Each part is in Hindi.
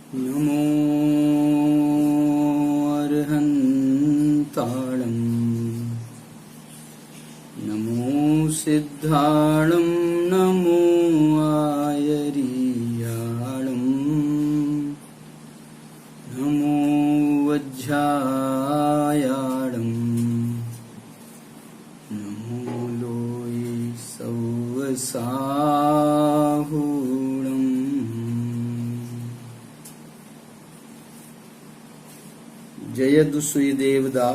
नमो अर्हन्ताळं नमो सिद्धाळं नमो आयरीयाळं नमो वज्झायाळं नमो लोये सौवसाहुळं। जयतु सुयदेवदा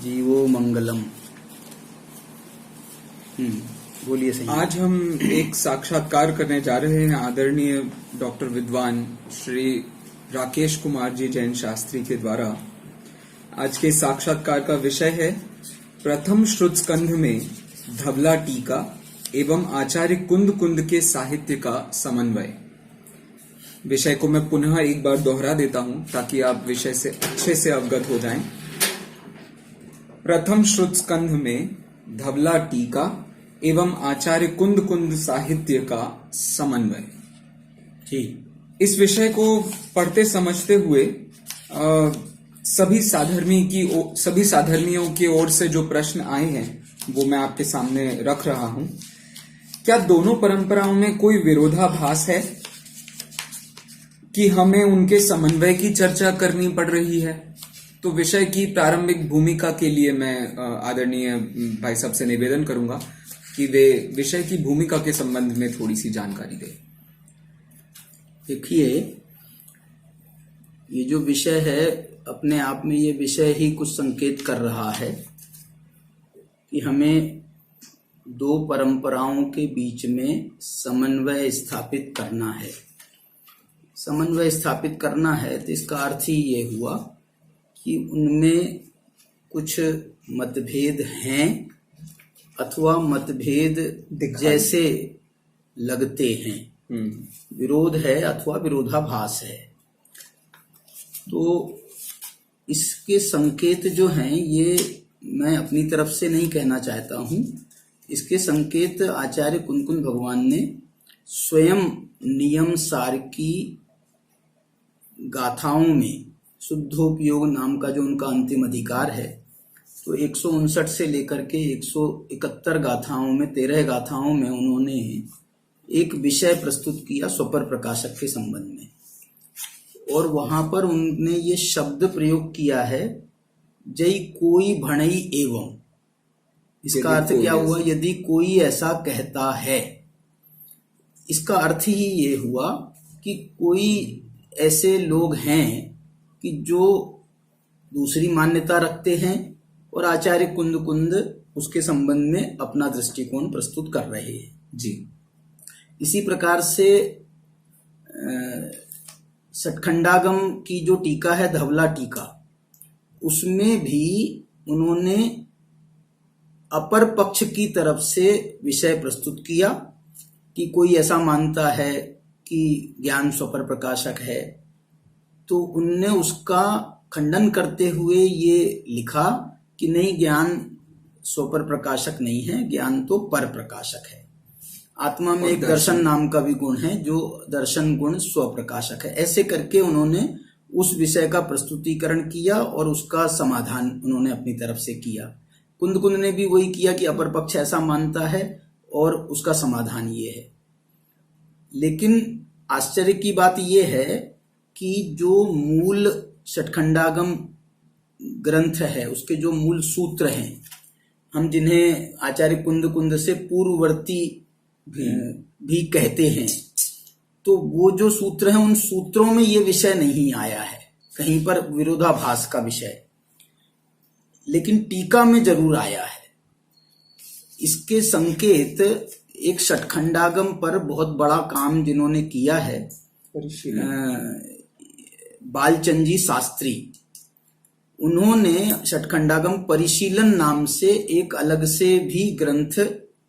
जीवो मंगलम। बोलिए सही। आज हम एक साक्षात्कार करने जा रहे हैं आदरणीय डॉक्टर विद्वान श्री राकेश कुमार जी जैन शास्त्री के द्वारा। आज के साक्षात्कार का विषय है प्रथम श्रुत स्कंध में धवला टीका एवं आचार्य कुंद कुंद के साहित्य का समन्वय। विषय को मैं पुनः एक बार दोहरा देता हूं ताकि आप विषय से अच्छे से अवगत हो जाएं। प्रथम श्रुत स्कंध में धवला टीका एवं आचार्य कुंद कुंद साहित्य का समन्वय। ठीक, इस विषय को पढ़ते समझते हुए सभी साधर्मियों की ओर से जो प्रश्न आए हैं वो मैं आपके सामने रख रहा हूं। क्या दोनों परंपराओं में कोई विरोधाभास है कि हमें उनके समन्वय की चर्चा करनी पड़ रही है? तो विषय की प्रारंभिक भूमिका के लिए मैं आदरणीय भाई साहब से निवेदन करूंगा कि वे विषय की भूमिका के संबंध में थोड़ी सी जानकारी दें। देखिए, ये जो विषय है अपने आप में ये विषय ही कुछ संकेत कर रहा है कि हमें दो परंपराओं के बीच में समन्वय स्थापित करना है। समन्वय स्थापित करना है तो इसका अर्थ ही ये हुआ कि उनमें कुछ मतभेद हैं अथवा मतभेद जैसे लगते हैं, विरोध है अथवा विरोधाभास है। तो इसके संकेत जो हैं ये मैं अपनी तरफ से नहीं कहना चाहता हूं। इसके संकेत आचार्य कुंद कुंद भगवान ने स्वयं नियम सार की गाथाओं में, शुद्धोपयोग नाम का जो उनका अंतिम अधिकार है, तो 159 से लेकर के 171 गाथाओं में 13 गाथाओं में उन्होंने एक विषय प्रस्तुत किया स्वपर प्रकाशक के संबंध में। और वहां पर उन्होंने ये शब्द प्रयोग किया है, जय कोई भणई एवं। इसका अर्थ क्या हुआ? यदि कोई ऐसा कहता है। इसका अर्थ ही ये हुआ कि कोई ऐसे लोग हैं कि जो दूसरी मान्यता रखते हैं और आचार्य कुंद कुंद उसके संबंध में अपना दृष्टिकोण प्रस्तुत कर रहे हैं। जी, इसी प्रकार से सटखंडागम की जो टीका है धवला टीका, उसमें भी उन्होंने अपर पक्ष की तरफ से विषय प्रस्तुत किया कि कोई ऐसा मानता है कि ज्ञान स्वपर प्रकाशक है, तो उनने उसका खंडन करते हुए ये लिखा कि नहीं, ज्ञान स्वपर प्रकाशक नहीं है, ज्ञान तो पर प्रकाशक है। आत्मा में एक दर्शन नाम का भी गुण है जो दर्शन गुण स्वप्रकाशक है। ऐसे करके उन्होंने उस विषय का प्रस्तुतिकरण किया और उसका समाधान उन्होंने अपनी तरफ से किया। कुंद कुंद ने भी वही किया कि अपर पक्ष ऐसा मानता है और उसका समाधान ये है। लेकिन आश्चर्य की बात यह है कि जो मूल षटखंडागम ग्रंथ है उसके जो मूल सूत्र हैं, हम जिन्हें आचार्य कुंद कुंद से पूर्ववर्ती भी कहते हैं, तो वो जो सूत्र हैं उन सूत्रों में ये विषय नहीं आया है, कहीं पर विरोधाभास का विषय, लेकिन टीका में जरूर आया है। इसके संकेत एक षटखंडागम पर बहुत बड़ा काम जिन्होंने किया है, बालचंद शास्त्री, उन्होंने षटखंडागम परिशीलन नाम से एक अलग से भी ग्रंथ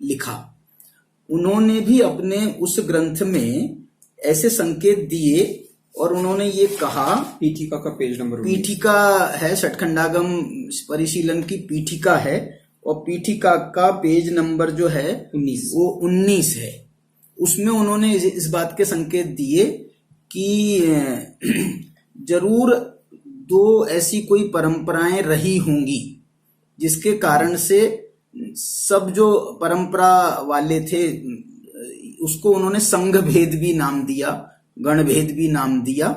लिखा। उन्होंने भी अपने उस ग्रंथ में ऐसे संकेत दिए और उन्होंने ये कहा, पीठिका का पेज नंबर, पीठिका है षटखंडागम परिशीलन की पीठिका है और पीठिका का पेज नंबर जो है 19 वो 19 है। उसमें उन्होंने इस बात के संकेत दिए कि जरूर दो ऐसी कोई परंपराएं रही होंगी जिसके कारण से सब जो परंपरा वाले थे उसको उन्होंने संघ भेद भी नाम दिया, गण भेद भी नाम दिया,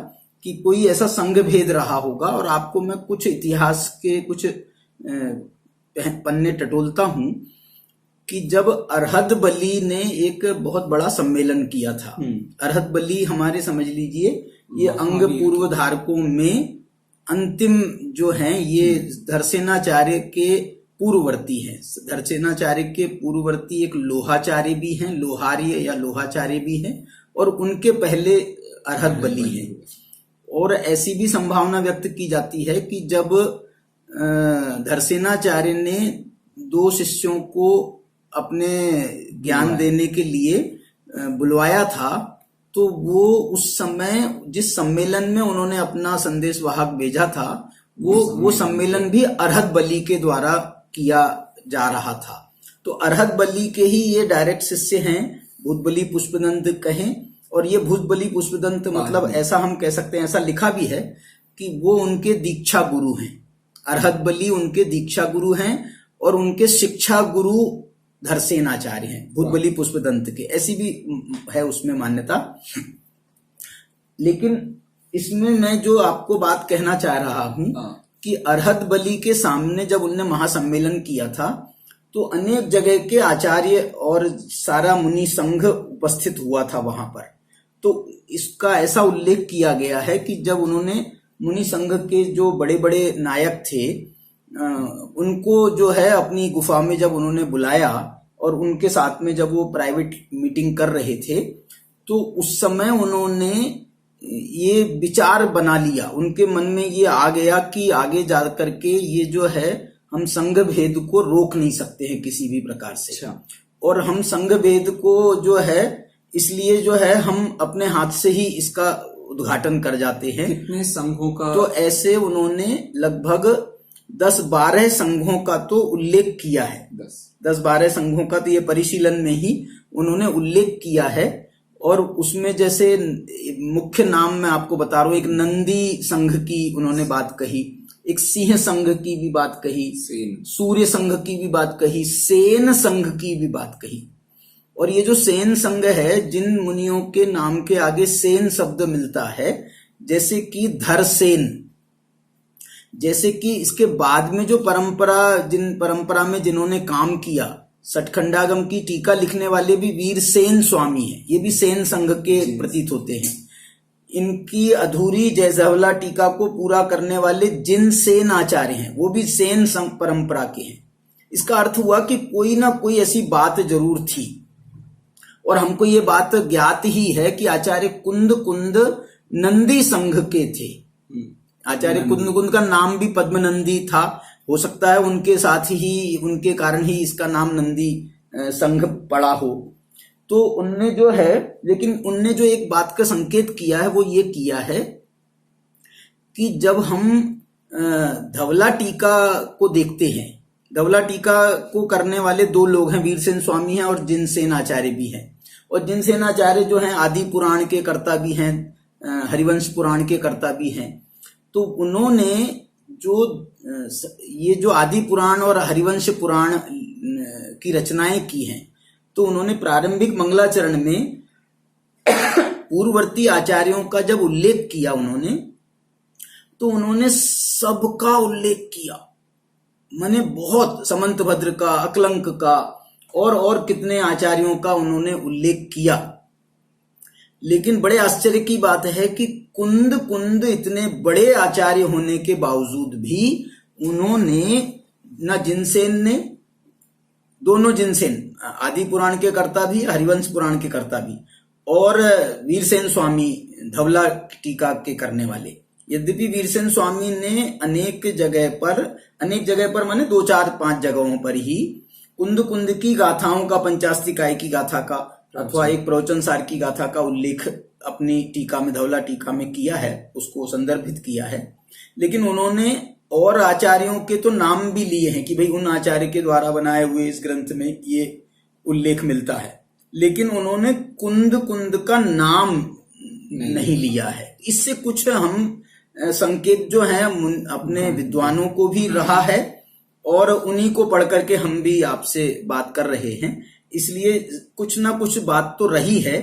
कि कोई ऐसा संघ भेद रहा होगा। और आपको मैं कुछ इतिहास के कुछ पन्ने टटोलता हूं कि जब अरहद बली ने एक बहुत बड़ा सम्मेलन किया था। अरहद बली हमारे समझ लीजिए ये अंग पूर्व धारकों में अंतिम जो हैं, ये धरसेनाचार्य के पूर्ववर्ती हैं। धरसेनाचार्य के पूर्ववर्ती एक लोहाचार्य भी हैं, लोहार्य या लोहाचार्य भी हैं, और उनके पहले अरहद बली हैं। और ऐसी भी संभावना व्यक्त की जाती है कि जब धरसेनाचार्य ने दो शिष्यों को अपने ज्ञान देने के लिए बुलवाया था, तो वो उस समय जिस सम्मेलन में उन्होंने अपना संदेश वाहक भेजा था, वो सम्मेलन भी अरहद बली के द्वारा किया जा रहा था। तो अरहद बली के ही ये डायरेक्ट शिष्य हैं, भूतबली पुष्पदंत कहें। और ये भूतबली पुष्पदंत मतलब ऐसा हम कह सकते हैं, ऐसा लिखा भी है कि वो उनके दीक्षा गुरु हैं। अरहद बली उनके दीक्षा गुरु हैं और उनके शिक्षा गुरु धरसेनाचार्य हैं, भूतबली पुष्पदंत के। ऐसी भी है उसमें मान्यता। लेकिन इसमें मैं जो आपको बात कहना चाह रहा हूं कि अरहद बली के सामने जब उनने महासम्मेलन किया था तो अनेक जगह के आचार्य और सारा मुनि संघ उपस्थित हुआ था वहां पर। तो इसका ऐसा उल्लेख किया गया है कि जब उन्होंने मुनि संघ के जो बड़े बड़े नायक थे उनको जो है अपनी गुफा में जब उन्होंने बुलाया और उनके साथ में जब वो प्राइवेट मीटिंग कर रहे थे, तो उस समय उन्होंने ये विचार बना लिया, उनके मन में ये आ गया कि आगे जा करके ये जो है हम संघ भेद को रोक नहीं सकते हैं किसी भी प्रकार से। और हम संघ भेद को जो है इसलिए जो है हम अपने हाथ से ही इसका उद्घाटन कर जाते हैं। कितने संघों का? तो ऐसे उन्होंने लगभग 10-12 संघों का तो उल्लेख किया है। 10-12 संघों का तो ये परिशीलन में ही उन्होंने उल्लेख किया है। और उसमें जैसे मुख्य नाम मैं आपको बता रहा हूं, एक नंदी संघ की उन्होंने बात कही, एक सिंह संघ की भी बात कही, सूर्य संघ की भी बात कही, सेन संघ की भी बात कही। और ये जो सेन संघ है, जिन मुनियों के नाम के आगे सेन शब्द मिलता है, जैसे कि धरसेन, जैसे कि इसके बाद में जो परंपरा में जिन्होंने काम किया, सठखंडागम की टीका लिखने वाले भी वीर सेन स्वामी हैं, ये भी सेन संघ के प्रतीत होते हैं। इनकी अधूरी जयजवला टीका को पूरा करने वाले जिन सेन आचार्य हैं, वो भी सेन संघ परंपरा के हैं। इसका अर्थ हुआ कि कोई ना कोई ऐसी बात जरूर थी। और हमको ये बात ज्ञात ही है कि आचार्य कुंद नंदी संघ के थे। आचार्य कुंद का नाम भी पद्मनंदी था, हो सकता है उनके साथ ही, उनके कारण ही इसका नाम नंदी संघ पड़ा हो। तो उनने जो है, लेकिन उनने जो एक बात का संकेत किया है वो ये किया है कि जब हम धवला टीका को देखते हैं, धवला टीका को करने वाले दो लोग हैं, वीरसेन स्वामी हैं और जिनसेन आचार्य भी हैं। और जिनसेन आचार्य जो हैं आदि पुराण के कर्ता भी हैं, हरिवंश पुराण के कर्ता भी हैं। तो उन्होंने ये जो आदि पुराण और हरिवंश पुराण की रचनाएं की हैं, तो उन्होंने प्रारंभिक मंगलाचरण में पूर्ववर्ती आचार्यों का जब उल्लेख किया तो उन्होंने सबका उल्लेख किया। माने बहुत समंतभद्र का, अकलंक का और कितने आचार्यों का उन्होंने उल्लेख किया। लेकिन बड़े आश्चर्य की बात है कि कुंद इतने बड़े आचार्य होने के बावजूद भी उन्होंने न जिनसेन ने, दोनों जिनसेन आदि पुराण के कर्ता भी, हरिवंश पुराण के कर्ता भी, और वीरसेन स्वामी धवला टीका के करने वाले, यद्यपि वीरसेन स्वामी ने अनेक जगह पर माने 2-4-5 जगहों पर ही कुंद की गाथाओं का, पंचास्तिकाय की गाथा का अथवा एक प्रवचन सार की गाथा का उल्लेख अपनी टीका में, धवला टीका में किया है, उसको संदर्भित किया है। लेकिन उन्होंने और आचार्यों के तो नाम भी लिए हैं कि भाई उन आचार्य के द्वारा बनाए हुए इस ग्रंथ में ये उल्लेख मिलता है। लेकिन उन्होंने कुंद का नाम नहीं लिया है। इससे कुछ हम संकेत जो हैं अपने विद्वानों को भी रहा है और उन्हीं को पढ़ करके हम भी आपसे बात कर रहे हैं, इसलिए कुछ ना कुछ बात तो रही है।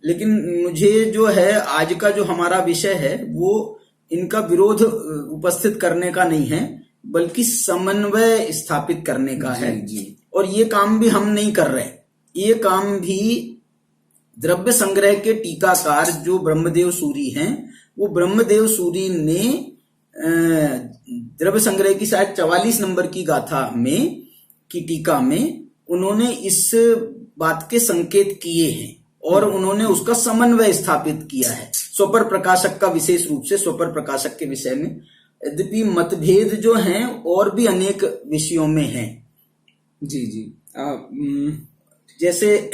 लेकिन मुझे जो है आज का जो हमारा विषय है वो इनका विरोध उपस्थित करने का नहीं है, बल्कि समन्वय स्थापित करने का है। और ये काम भी हम नहीं कर रहे, ये काम भी द्रव्य संग्रह के टीकाकार जो ब्रह्मदेव सूरी हैं, वो ब्रह्मदेव सूरी ने द्रव्य संग्रह की शायद 44 नंबर की गाथा में की टीका में उन्होंने इस बात के संकेत किए हैं और उन्होंने उसका समन्वय स्थापित किया है स्वपर प्रकाशक का, विशेष रूप से स्वपर प्रकाशक के विषय में। यद्यपि मतभेद जो हैं और भी अनेक विषयों में हैं। जी जैसे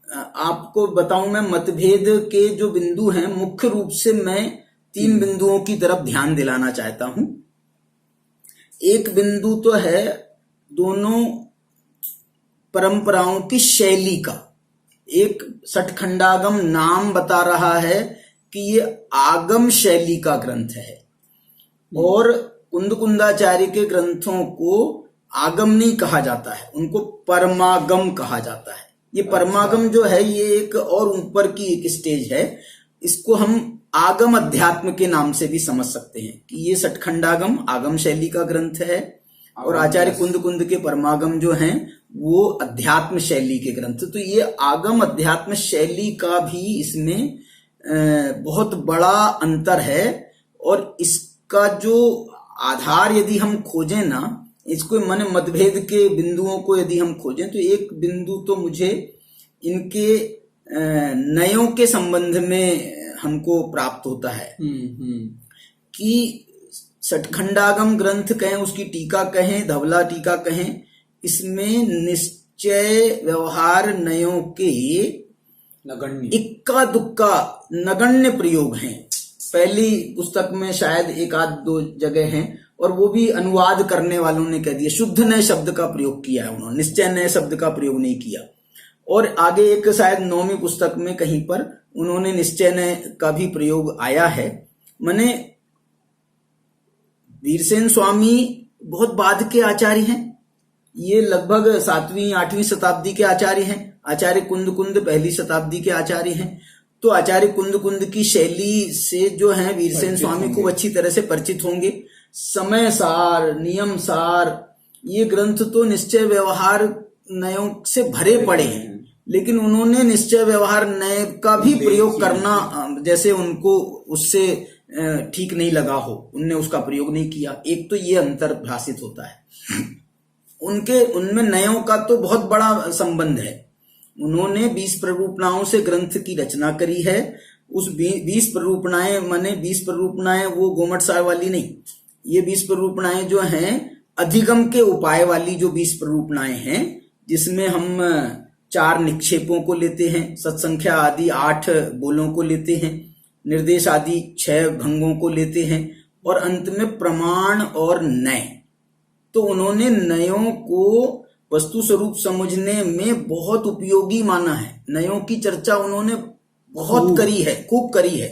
आपको बताऊं, मैं मतभेद के जो बिंदु हैं, मुख्य रूप से मैं 3 बिंदुओं की तरफ ध्यान दिलाना चाहता हूं। एक बिंदु तो है दोनों परंपराओं की शैली का। एक सठखंडागम नाम बता रहा है कि ये आगम शैली का ग्रंथ है, और कुंदकुंदाचार्य के ग्रंथों को आगम नहीं कहा जाता है, उनको परमागम कहा जाता है। ये परमागम जो है ये एक और ऊपर की एक स्टेज है, इसको हम आगम अध्यात्म के नाम से भी समझ सकते हैं कि ये सठखंडागम आगम शैली का ग्रंथ है और आचार्य कुंद के परमागम जो हैं वो अध्यात्म शैली के ग्रंथ। तो ये आगम अध्यात्म शैली का भी इसमें बहुत बड़ा अंतर है, और इसका जो आधार यदि हम खोजें ना, इसको माने मतभेद के बिंदुओं को यदि हम खोजें, तो एक बिंदु तो मुझे इनके नयों के संबंध में हमको प्राप्त होता है कि सठखंडागम ग्रंथ कहें, उसकी टीका कहें, धवला टीका कहें, इसमें निश्चय व्यवहार नयों के इक्का दुक्का नगण्य प्रयोग हैं। पहली पुस्तक में शायद 1-2 जगह हैं, और वो भी अनुवाद करने वालों ने कह दिया, शुद्ध नए शब्द का प्रयोग किया है उन्होंने, निश्चय नए शब्द का प्रयोग नहीं किया। और आगे एक शायद 9वीं पुस्तक में कहीं पर उन्होंने निश्चय नए का भी प्रयोग आया है। माने वीरसेन स्वामी बहुत बाद के आचार्य हैं, ये लगभग 7वीं-8वीं शताब्दी के आचार्य हैं। आचार्य कुंद पहली शताब्दी के आचार्य हैं। तो आचार्य कुंद की शैली से जो है वीरसेन स्वामी को अच्छी तरह से परिचित होंगे। समय सार, नियम सार, ये ग्रंथ तो निश्चय व्यवहार नयों से भरे पड़े हैं, लेकिन उन्होंने निश्चय व्यवहार नय का भी प्रयोग करना, जैसे उनको उससे ठीक नहीं लगा हो, उनने उसका प्रयोग नहीं किया। एक तो ये अंतर भाषित होता है। उनमें नयों का तो बहुत बड़ा संबंध है। उन्होंने 20 प्ररूपणाओं से ग्रंथ की रचना करी है। उस 20 प्ररूपणाएं माने 20 प्ररूपणाएं वो गोमट सार वाली नहीं, ये 20 प्ररूपणाएं जो हैं अधिगम के उपाय वाली जो 20 प्ररूपणाएं हैं, जिसमें हम 4 निक्षेपों को लेते हैं, सत्संख्या आदि 8 बोलों को लेते हैं, निर्देश आदि 6 भंगों को लेते हैं, और अंत में प्रमाण और नय। तो उन्होंने नयों को वस्तु स्वरूप समझने में बहुत उपयोगी माना है। नयों की चर्चा उन्होंने बहुत करी है, खूब करी है।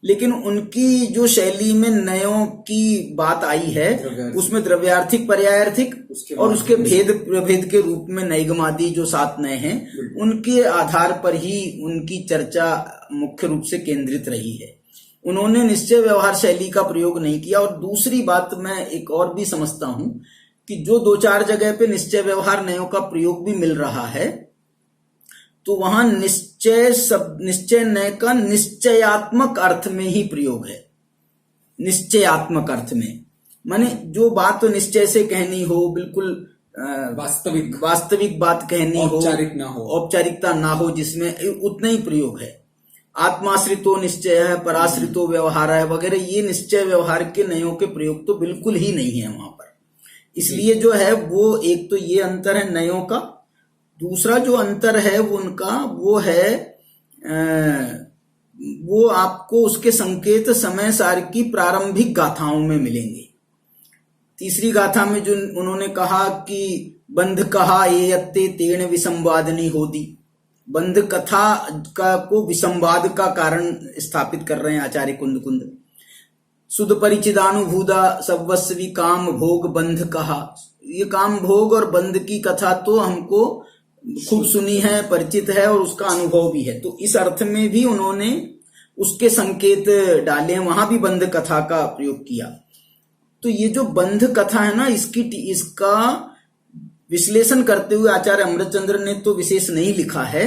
लेकिन उनकी जो शैली में नयों की बात आई है, उसमें द्रव्यार्थिक, पर्यायार्थिक और उसके भेद प्रभेद के रूप में नैगमादि जो 7 नय हैं, उनके आधार पर ही उनकी चर्चा मुख्य रूप से केंद्रित रही है। उन्होंने निश्चय व्यवहार शैली का प्रयोग नहीं किया। और दूसरी बात मैं एक और भी समझता हूं कि जो 2-4 जगह पे निश्चय व्यवहार नयों का प्रयोग भी मिल रहा है, तो वहां निश्चय नय का निश्चयात्मक अर्थ में ही प्रयोग है। निश्चयात्मक अर्थ में माने जो बात तो निश्चय से कहनी हो, बिल्कुल वास्तविक बात कहनी हो, औपचारिकता ना हो, जिसमें उतना ही प्रयोग है। आत्माश्रितो निश्चय है, पराश्रितो व्यवहार है वगैरह, ये निश्चय व्यवहार के नयों के प्रयोग तो बिल्कुल ही नहीं है वहां पर। इसलिए जो है वो एक तो ये अंतर है नयों का। दूसरा जो अंतर है वो उनका वो है वो आपको उसके संकेत समय सार की प्रारंभिक गाथाओं में मिलेंगे। तीसरी गाथा में जो उन्होंने कहा कि बंध कहा ये यत्ते तेण विसंवादनी होदी, बंध कथा का को विसंवाद का कारण स्थापित कर रहे हैं आचार्य कुंद कुंद। सुध परिचिदानुभूदा सर्वस्वी काम भोग बंध कहा। ये काम भोग और बंध की कथा तो हमको खूब सुनी है, परिचित है और उसका अनुभव भी है, तो इस अर्थ में भी उन्होंने उसके संकेत डाले, वहां भी बंध कथा का प्रयोग किया। तो ये जो बंध कथा है ना, इसका विश्लेषण करते हुए आचार्य अमृतचंद्र ने तो विशेष नहीं लिखा है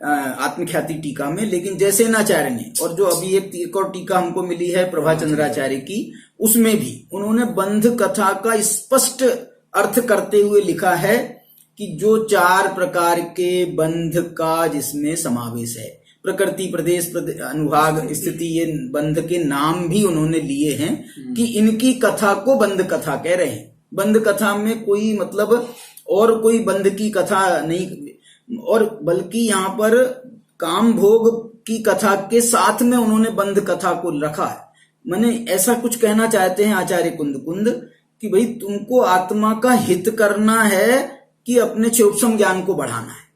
आत्मख्याति टीका में, लेकिन जयसेनाचार्य ने, और जो अभी एक और टीका हमको मिली है प्रभाचंद्राचार्य की, उसमें भी उन्होंने बंध कथा का स्पष्ट अर्थ करते हुए लिखा है कि जो 4 प्रकार के बंध का जिसमें समावेश है, प्रकृति, प्रदेश, अनुभाग, स्थिति, ये बंध के नाम भी उन्होंने लिए हैं कि इनकी कथा को बंध कथा कह रहे हैं। बंध कथा में कोई मतलब और कोई बंध की कथा नहीं, और बल्कि यहाँ पर काम भोग की कथा के साथ में उन्होंने बंध कथा को रखा है। माने ऐसा कुछ कहना चाहते हैं आचार्य कुंद कुंद कि भाई तुमको आत्मा का हित करना है कि अपने क्षोभसम ज्ञान को बढ़ाना है।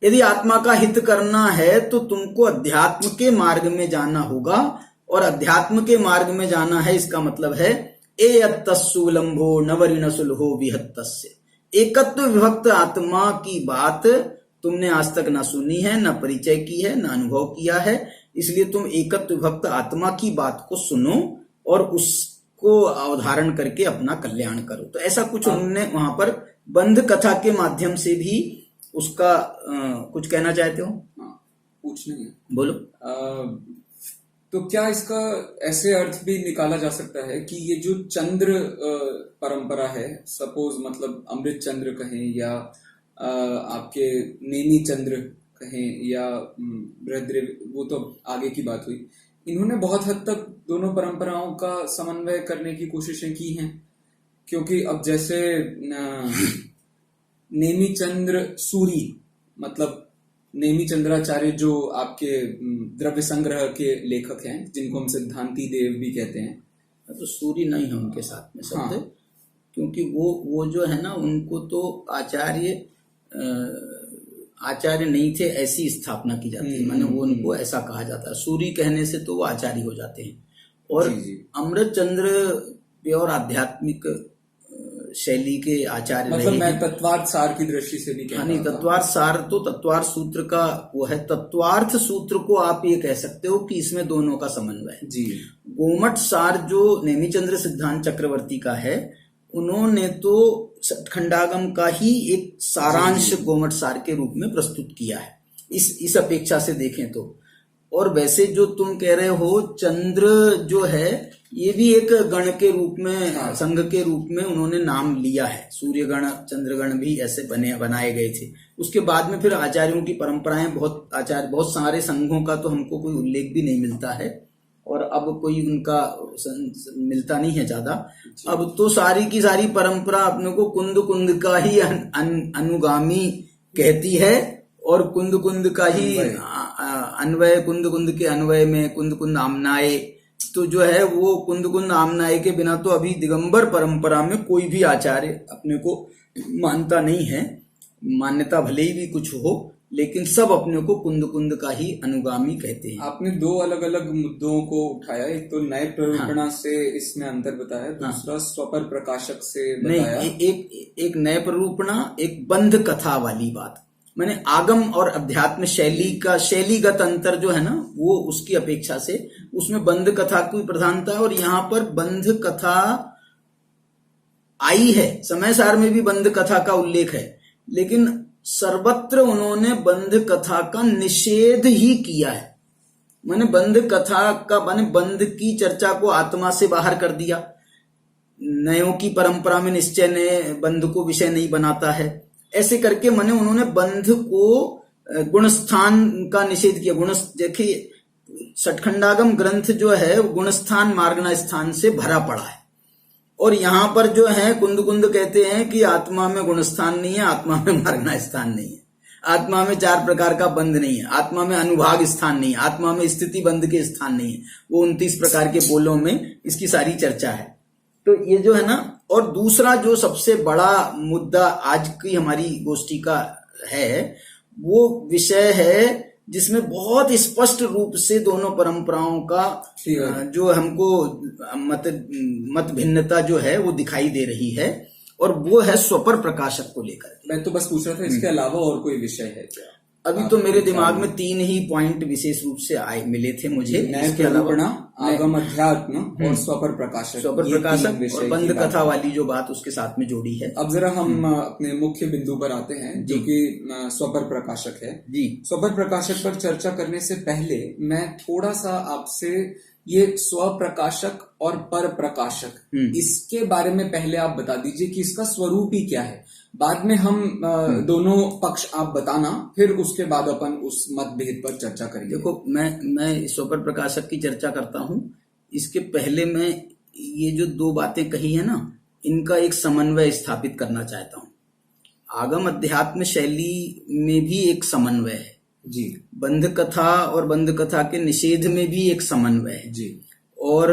यदि आत्मा का हित करना है तो तुमको अध्यात्म के मार्ग में जाना होगा, और अध्यात्म के मार्ग में जाना है इसका मतलब है एयत्तस्सुलंभो नवरिण सुलहो विहत्तस्य। एकत्व विभक्त आत्मा की बात तुमने आज तक ना सुनी है, ना परिचय की है, ना अनुभव किया है, इसलिए तुम एकत्व विभक्त आत्मा की बात को सुनो और उसको अवधारण करके अपना कल्याण करो। तो ऐसा कुछ उन्होंने वहां पर बंध कथा के माध्यम से भी उसका कुछ कहना चाहते हो? पूछना है, बोलो। तो क्या इसका ऐसे अर्थ भी निकाला जा सकता है कि ये जो चंद्र परंपरा है, सपोज मतलब अमृत चंद्र कहें या आपके नेमी चंद्र कहें या बृहद्रव्य, वो तो आगे की बात हुई, इन्होंने बहुत हद तक दोनों परंपराओं का समन्वय करने की कोशिशें की हैं। क्योंकि अब जैसे नेमी चंद्र सूरी, मतलब नेमी चंद्राचार्य जो आपके द्रव्य संग्रह के लेखक हैं, जिनको हम सिद्धांती देव भी कहते हैं, तो सूरी नहीं है उनके साथ में शब्द। हाँ। क्योंकि वो जो है ना, उनको तो आचार्य नहीं थे ऐसी स्थापना की जाती है, माने वो उनको ऐसा कहा जाता है। सूरी कहने से तो वो आचार्य हो जाते हैं। और अमृत चंद्र प्योर आध्यात्मिक शैली के आचार्य मतलब मैं तत्वार्थ सार की दृष्टि से भी कहता नहीं, तत्वार्थ सार तो तत्वार्थ सूत्र का वो है। तत्वार्थ सूत्र को आप ये कह सकते हो कि इसमें दोनों का समन्वय है जी। गोमठ सार जो नेमिचंद्र सिद्धांत चक्रवर्ती का है, उन्होंने तो खंडागम का ही एक सारांश गोमठ सार के रूप में प्रस्तुत किया है इस अपेक्षा से देखें तो। और वैसे जो तुम कह रहे हो चंद्र जो है, ये भी एक गण के रूप में, संघ के रूप में उन्होंने नाम लिया है। सूर्यगण, चंद्रगण भी ऐसे बनाए गए थे। उसके बाद में फिर आचार्यों की परंपराएं, बहुत सारे संघों का तो हमको कोई उल्लेख भी नहीं मिलता है, और अब कोई उनका मिलता नहीं है ज्यादा। अब तो सारी की सारी परंपरा अपने को कुंद कुंद का ही अनुगामी कहती है, और कुंद कुंद का ही अन्वय, कुंद कुंद के अन्वय में कुंद कुंद आमनाए, तो जो है वो कुंद कुंद आमनाए के बिना तो अभी दिगंबर परंपरा में कोई भी आचार्य अपने को मानता नहीं है। मान्यता भले ही भी कुछ हो, लेकिन सब अपने को कुंद कुंद का ही अनुगामी कहते हैं। आपने 2 अलग अलग मुद्दों को उठाया, एक तो नए प्ररूपणा से इसमें अंतर बताया, दूसरा स्वपर प्रकाशक से बताया। नहीं, एक नए प्ररूपणा, एक बंध कथा वाली बात। मैंने आगम और अध्यात्म शैलीगत अंतर जो है ना, वो उसकी अपेक्षा से उसमें बंध कथा की प्रधानता है। और यहाँ पर बंध कथा आई है, समय सार में भी बंध कथा का उल्लेख है, लेकिन सर्वत्र उन्होंने बंध कथा का निषेध ही किया है। मैंने बंध कथा का बंध की चर्चा को आत्मा से बाहर कर दिया। नयों की परंपरा में निश्चय ने बंध को विषय नहीं बनाता है, ऐसे करके मैंने उन्होंने बंध को गुणस्थान का निषेध किया। देखिए षटखंडागम ग्रंथ जो है गुणस्थान मार्गना स्थान से भरा पड़ा है, और यहाँ पर जो है कुंद कुंद कहते हैं कि आत्मा में गुणस्थान नहीं है, आत्मा में मार्गना स्थान नहीं है, आत्मा में 4 प्रकार का बंध नहीं है, आत्मा में अनुभाग स्थान नहीं है, आत्मा में स्थिति बंध के स्थान नहीं है। वो 29 प्रकार के बोलों में इसकी सारी चर्चा है। तो ये जो है ना, और दूसरा जो सबसे बड़ा मुद्दा आज की हमारी गोष्ठी का है, वो विषय है जिसमें बहुत स्पष्ट रूप से दोनों परंपराओं का जो हमको मत भिन्नता जो है वो दिखाई दे रही है, और वो है स्वपर प्रकाशक को लेकर। मैं तो बस पूछ रहा था इसके अलावा और कोई विषय है क्या? अभी तो मेरे दिमाग में 3 ही पॉइंट विशेष रूप से मिले थे मुझे। इसके अलावा आगम अध्यात्म और स्वपर प्रकाशक और बंद कथा वाली जो बात उसके साथ में जोड़ी है। अब जरा हम अपने मुख्य बिंदु पर आते हैं जो कि स्वपर प्रकाशक है जी। स्वपर प्रकाशक पर चर्चा करने से पहले मैं थोड़ा सा आपसे ये स्व प्रकाशक और पर प्रकाशक इसके बारे में पहले आप बता दीजिए कि इसका स्वरूप ही क्या है। बाद में हम दोनों पक्ष आप बताना, फिर उसके बाद अपन उस मतभेद पर चर्चा करेंगे। देखो, मैं स्वपर प्रकाशक की चर्चा करता हूँ। इसके पहले मैं ये जो 2 बातें कही है ना, इनका एक समन्वय स्थापित करना चाहता हूँ। आगम अध्यात्म शैली में भी एक समन्वय है जी, बंध कथा और बंध कथा के निषेध में भी एक समन्वय है जी, और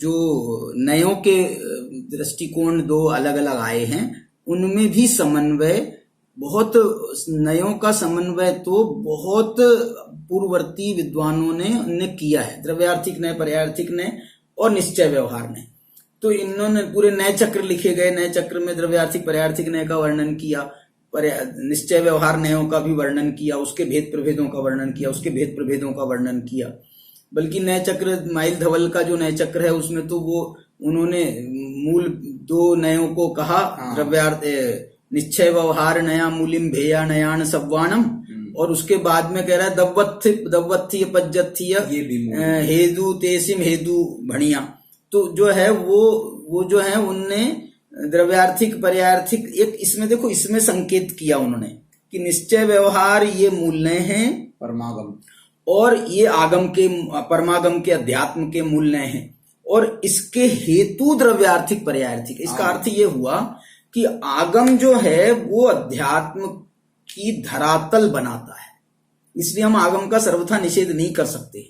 जो नयों के दृष्टिकोण 2 अलग अलग आए हैं उनमें भी समन्वय, बहुत नयों का समन्वय तो बहुत पूर्ववर्ती विद्वानों ने किया है, द्रव्यार्थिक नय, पर्यार्थिक नय और निश्चय व्यवहार ने। तो इन्होंने पूरे नए चक्र लिखे गए, नए चक्र में द्रव्यार्थिक पर्यार्थिक नय का वर्णन किया, निश्चय व्यवहार नयों का भी वर्णन किया, उसके भेद प्रभेदों का वर्णन किया, उसके भेद प्रभेदों का वर्णन किया। बल्कि नए चक्र माइल धवल का जो नए चक्र है उसमें तो वो उन्होंने मूल 2 नयों को कहा, द्रव्यार्थ निश्चय व्यवहार नया मूलिम भेया नयान सव्वाणम, और उसके बाद में कह रहा है दव्वत्थ्य पज्जत्थ्य हेदु तेसिम हेदु भणिया। तो जो है वो जो है उनने द्रव्यार्थिक पर्यार्थिक एक इसमें देखो, इसमें संकेत किया उन्होंने कि निश्चय व्यवहार ये मूल नय हैं परमागम, और ये आगम के परमागम के अध्यात्म के मूल नय हैं, और इसके हेतु द्रव्यार्थिक पर्यार्थिक। इसका अर्थ ये हुआ कि आगम जो है वो अध्यात्म की धरातल बनाता है, इसलिए हम आगम का सर्वथा निषेध नहीं कर सकते।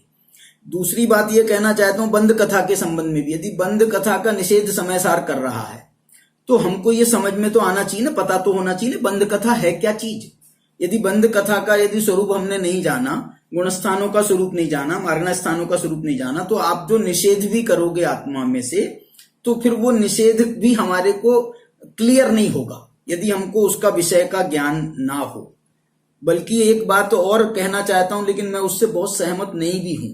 दूसरी बात ये कहना चाहता हूं बंद कथा के संबंध में भी, यदि बंद कथा का निषेध समय सार कर रहा है तो हमको ये समझ में तो आना चाहिए ना, पता तो होना चाहिए बंद कथा है क्या चीज। यदि बंद कथा का यदि स्वरूप हमने नहीं जाना, गुणस्थानों का स्वरूप नहीं जाना, मार्गण स्थानों का स्वरूप नहीं जाना, तो आप जो निषेध भी करोगे आत्मा में से, तो फिर वो निषेध भी हमारे को क्लियर नहीं होगा यदि हमको उसका विषय का ज्ञान ना हो। बल्कि एक बात और कहना चाहता हूं, लेकिन मैं उससे बहुत सहमत नहीं भी हूं,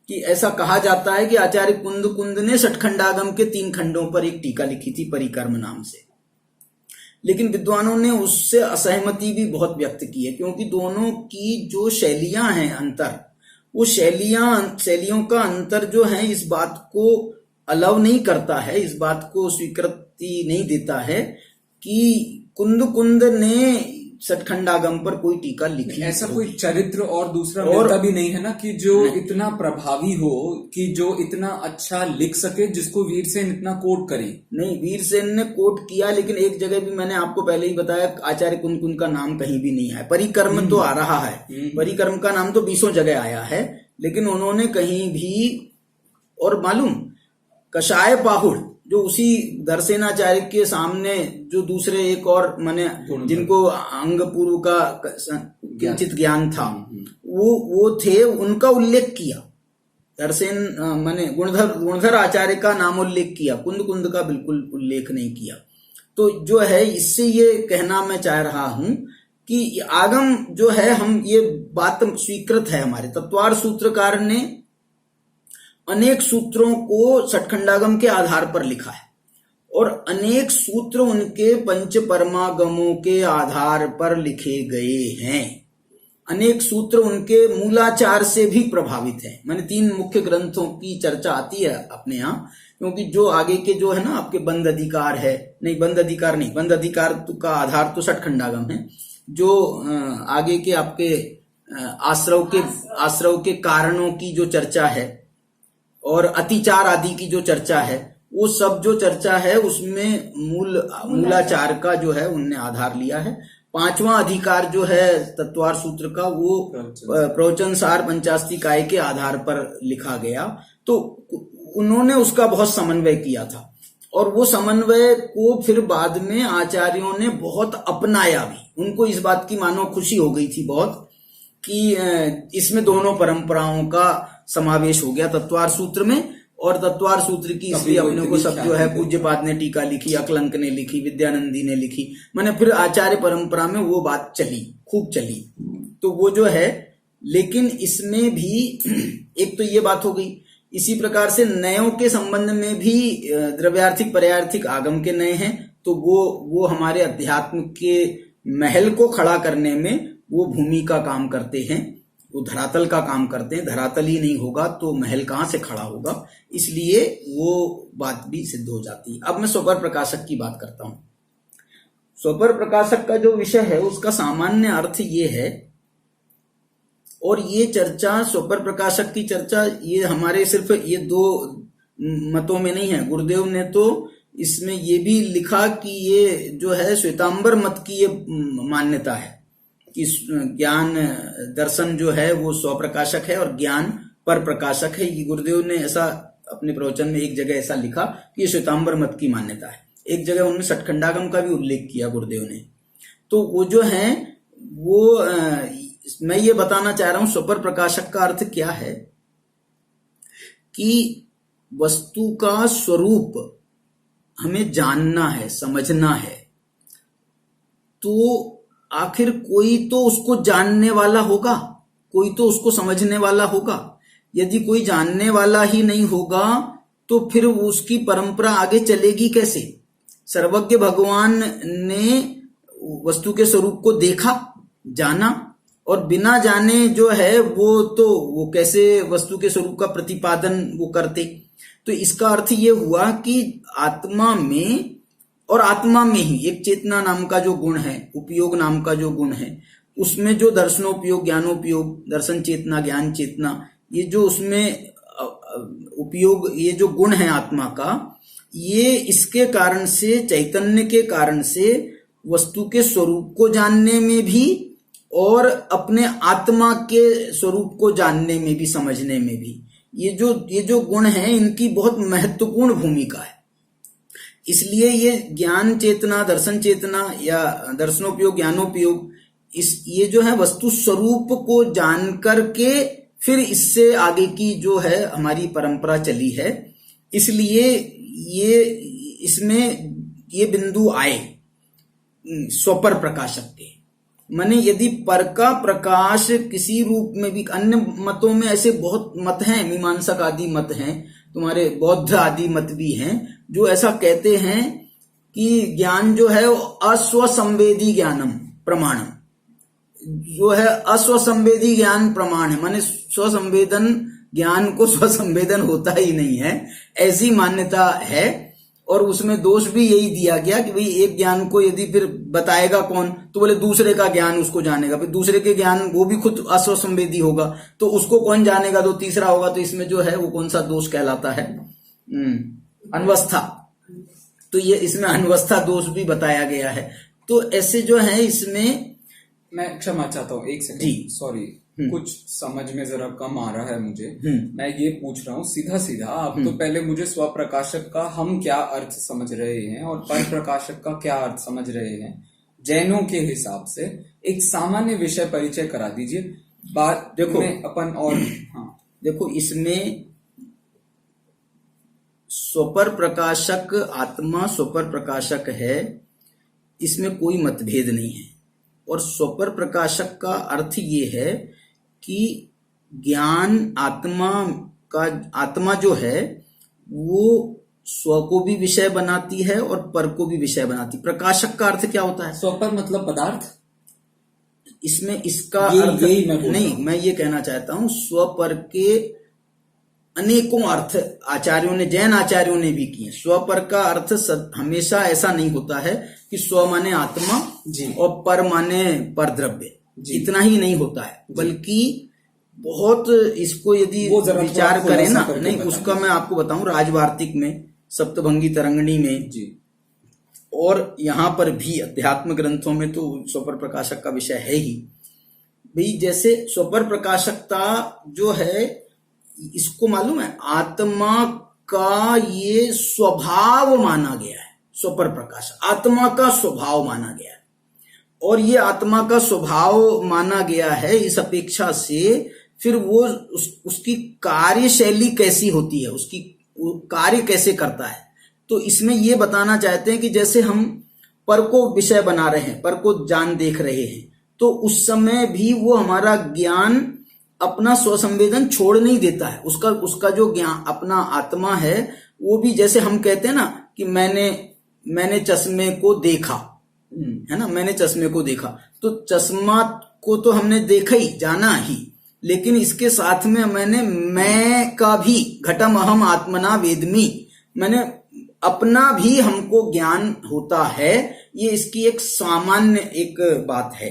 कि ऐसा कहा जाता है कि आचार्य कुंद ने षटखंडागम के 3 खंडों पर एक टीका लिखी थी परिकर्म नाम से, लेकिन विद्वानों ने उससे असहमति भी बहुत व्यक्त की है, क्योंकि दोनों की जो शैलियां हैं अंतर, वो शैलियों का अंतर जो है इस बात को अलाउ नहीं करता है, इस बात को स्वीकृति नहीं देता है कि कुंद ने षटखंडागम पर कोई टीका लिखी। ऐसा कोई चरित्र और दूसरा मिलता भी नहीं है ना कि जो इतना प्रभावी हो, कि जो इतना अच्छा लिख सके, जिसको वीरसेन इतना कोट करे। नहीं, वीरसेन ने कोट किया, लेकिन एक जगह भी मैंने आपको पहले ही बताया आचार्य कुंद का नाम कहीं भी नहीं आया। परिकर्म तो आ रहा है, परिकर्म का नाम तो 20 जगह आया है, लेकिन उन्होंने कहीं भी, और मालूम कषाय पाहुड़ जो उसी दर्शनाचार्य के सामने जो दूसरे एक और माने जिनको अंग पूर्व का किंचित ज्ञान था, वो थे, उनका उल्लेख किया। दर्शन माने गुणधर आचार्य का नाम उल्लेख किया, कुंद का बिल्कुल उल्लेख नहीं किया। तो जो है इससे ये कहना मैं चाह रहा हूं कि आगम जो है, हम ये बात स्वीकृत है, हमारे तत्वार सूत्रकार ने अनेक सूत्रों को षटखंडागम के आधार पर लिखा है, और अनेक सूत्र उनके पंच परमागमों के आधार पर लिखे गए हैं। अनेक सूत्र उनके मूलाचार से भी प्रभावित हैं। मैंने 3 मुख्य ग्रंथों की चर्चा आती है अपने यहाँ, क्योंकि जो आगे के जो है ना आपके बंद अधिकार है, नहीं बंद अधिकार का आधार तो षटखंडागम है। जो आगे के आपके आश्रव के कारणों की जो चर्चा है और अतिचार आदि की जो चर्चा है, वो सब जो चर्चा है उसमें मूलाचार का जो है उनने आधार लिया है। 5वां अधिकार जो है तत्वार सूत्र का, वो प्रवचन सार पंचास्ति काय के आधार पर लिखा गया, तो उन्होंने उसका बहुत समन्वय किया था। और वो समन्वय को फिर बाद में आचार्यों ने बहुत अपनाया भी। उनको इस बात की मानो खुशी हो गई थी बहुत कि इसमें दोनों परंपराओं का समावेश हो गया तत्वार सूत्र में। और तत्वार सूत्र की इसलिए अपने को सब जो है पूज्यपाद ने टीका लिखी, अकलंक ने लिखी, विद्यानंदी ने लिखी, माने फिर आचार्य परंपरा में वो बात चली, खूब चली। तो वो जो है, लेकिन इसमें भी एक तो ये बात हो गई। इसी प्रकार से नयों के संबंध में भी द्रव्यार्थिक पर्यार्थिक आगम के नए हैं, तो वो हमारे अध्यात्म के महल को खड़ा करने में वो भूमि का काम करते हैं, वो धरातल का काम करते हैं। धरातल ही नहीं होगा तो महल कहाँ से खड़ा होगा, इसलिए वो बात भी सिद्ध हो जाती है। अब मैं स्वपर प्रकाशक की बात करता हूं। स्वपर प्रकाशक का जो विषय है उसका सामान्य अर्थ ये है, और ये चर्चा स्वपर प्रकाशक की चर्चा ये हमारे सिर्फ ये दो मतों में नहीं है। गुरुदेव ने तो इसमें ये भी लिखा कि ये जो है श्वेतांबर मत की ये मान्यता है कि ज्ञान दर्शन जो है वो स्वप्रकाशक है और ज्ञान पर प्रकाशक है। ये गुरुदेव ने ऐसा अपने प्रवचन में एक जगह ऐसा लिखा कि ये श्वेतांबर मत की मान्यता है। एक जगह उन्होंने सठखंडागम का भी उल्लेख किया गुरुदेव ने। तो वो जो है वो मैं ये बताना चाह रहा हूं स्वपर प्रकाशक का अर्थ क्या है कि वस्तु का स्वरूप हमें जानना है, समझना है, तो आखिर कोई तो उसको जानने वाला होगा, कोई तो उसको समझने वाला होगा। यदि कोई जानने वाला ही नहीं होगा तो फिर उसकी परंपरा आगे चलेगी कैसे? सर्वज्ञ भगवान ने वस्तु के स्वरूप को देखा, जाना, और बिना जाने जो है वो कैसे वस्तु के स्वरूप का प्रतिपादन वो करते। तो इसका अर्थ ये हुआ कि आत्मा में और आत्मा में ही एक चेतना नाम का जो गुण है, उपयोग नाम का जो गुण है, उसमें जो दर्शनोपयोग, ज्ञानोपयोग, दर्शन चेतना, ज्ञान चेतना, ये जो उसमें उपयोग, ये जो गुण है आत्मा का, ये इसके कारण से, चैतन्य के कारण से वस्तु के स्वरूप को जानने में भी और अपने आत्मा के स्वरूप को जानने में भी, समझने में भी, ये जो गुण है इनकी बहुत महत्वपूर्ण भूमिका है। इसलिए ये ज्ञान चेतना, दर्शन चेतना या दर्शनोपयोग, ज्ञानोपयोग, ये जो है वस्तु स्वरूप को जान करके फिर इससे आगे की जो है हमारी परंपरा चली है। इसलिए ये इसमें ये बिंदु आए स्वपर प्रकाशक के। माने यदि पर का प्रकाश किसी रूप में भी, अन्य मतों में ऐसे बहुत मत हैं, मीमांसक आदि मत हैं, तुम्हारे बौद्ध आदि मत भी हैं, जो ऐसा कहते हैं कि ज्ञान जो है अस्वसंवेदी ज्ञानम प्रमाणम, जो है अस्वसंवेदी ज्ञान प्रमाण है। माने स्वसंवेदन ज्ञान को स्वसंवेदन होता ही नहीं है, ऐसी मान्यता है। और उसमें दोष भी यही दिया गया कि भाई एक ज्ञान को यदि फिर बताएगा कौन, तो बोले दूसरे का ज्ञान उसको जानेगा, फिर दूसरे के ज्ञान वो भी खुद अस्वसंवेदी होगा तो उसको कौन जानेगा, तो तीसरा होगा। तो इसमें जो है वो कौन सा दोष कहलाता है? अनवस्था। तो ये इसमें अनवस्था दोष भी बताया गया है। तो ऐसे जो है इसमें, मैं क्षमा चाहता हूँ, एक सेकंड जी, सॉरी, कुछ समझ में जरा कम आ रहा है मुझे। मैं ये पूछ रहा हूँ सीधा सीधा, आप तो पहले मुझे स्वप्रकाशक का हम क्या अर्थ समझ रहे हैं और पर प्रकाशक का क्या अर्थ समझ रहे हैं जैनों के हिसाब से, एक सामान्य विषय परिचय करा दीजिए। बात देखो अपन और हाँ देखो, इसमें स्वपर प्रकाशक आत्मा स्वपर प्रकाशक है, इसमें कोई मतभेद नहीं है। और स्वपर प्रकाशक का अर्थ ये है कि ज्ञान आत्मा जो है वो स्व को भी विषय बनाती है और पर को भी विषय बनाती है। प्रकाशक का अर्थ क्या होता है? स्वपर मतलब पदार्थ। इसमें इसका अर्थ नहीं, मैं ये कहना चाहता हूं स्वपर के अनेकों अर्थ आचार्यों ने, जैन आचार्यों ने भी किए। स्वपर का अर्थ हमेशा ऐसा नहीं होता है कि स्व माने आत्मा और पर माने पर द्रव्य, इतना ही नहीं होता है, बल्कि बहुत इसको यदि विचार करें ना, नहीं उसका मैं आपको बताऊं, राजवार्तिक में, सप्तभंगी तरंगिणी में और यहाँ पर भी अध्यात्म ग्रंथों में तो स्वपर प्रकाशक का विषय है ही भाई। जैसे स्वपर प्रकाशकता जो है, इसको मालूम है, आत्मा का ये स्वभाव माना गया है। स्वपर प्रकाश आत्मा का स्वभाव माना गया है, और ये आत्मा का स्वभाव माना गया है। इस अपेक्षा से फिर वो उसकी कार्यशैली कैसी होती है, उसकी कार्य कैसे करता है, तो इसमें ये बताना चाहते हैं कि जैसे हम पर को विषय बना रहे हैं, पर को जान देख रहे हैं, तो उस समय भी वो हमारा ज्ञान अपना स्वसंवेदन छोड़ नहीं देता है। उसका जो ज्ञान अपना आत्मा है, वो भी जैसे हम कहते हैं ना कि मैंने चश्मे को देखा, है ना, मैंने चश्मे को देखा, तो चश्मा को तो हमने देखा ही, जाना ही, लेकिन इसके साथ में मैं का भी घटम अहम आत्मना वेदमी, मैंने अपना भी हमको ज्ञान होता है। ये इसकी एक सामान्य एक बात है।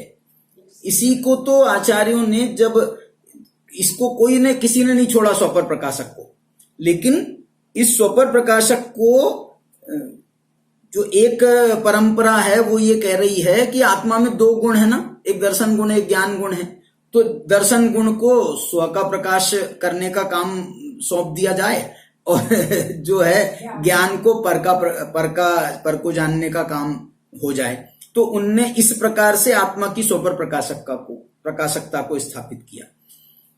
इसी को तो आचार्यों ने, जब इसको किसी ने नहीं छोड़ा स्वपर प्रकाशक को, लेकिन इस स्वपर प्रकाशक को जो एक परंपरा है वो ये कह रही है कि आत्मा में दो गुण है ना, एक दर्शन गुण, एक ज्ञान गुण है। तो दर्शन गुण को स्व का प्रकाश करने का काम सौंप दिया जाए, और जो है ज्ञान को पर को जानने का काम हो जाए। तो उनने इस प्रकार से आत्मा की स्वपर प्रकाशकता को स्थापित किया।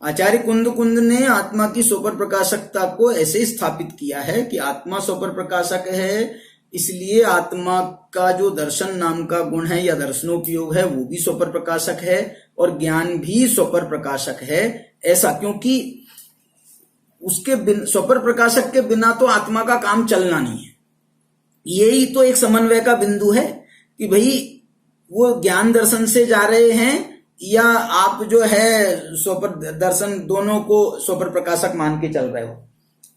आचार्य कुंद ने आत्मा की स्वपर प्रकाशकता को ऐसे स्थापित किया है कि आत्मा स्वपर प्रकाशक है, इसलिए आत्मा का जो दर्शन नाम का गुण है या दर्शनोपयोग है वो भी स्वपर प्रकाशक है, और ज्ञान भी स्वपर प्रकाशक है। ऐसा क्योंकि उसके स्वपर प्रकाशक के बिना तो आत्मा का काम चलना नहीं है। यही तो एक समन्वय का बिंदु है कि भाई वो ज्ञान दर्शन से जा रहे हैं, या आप जो है स्वपर दर्शन दोनों को स्वपर प्रकाशक मान के चल रहे हो।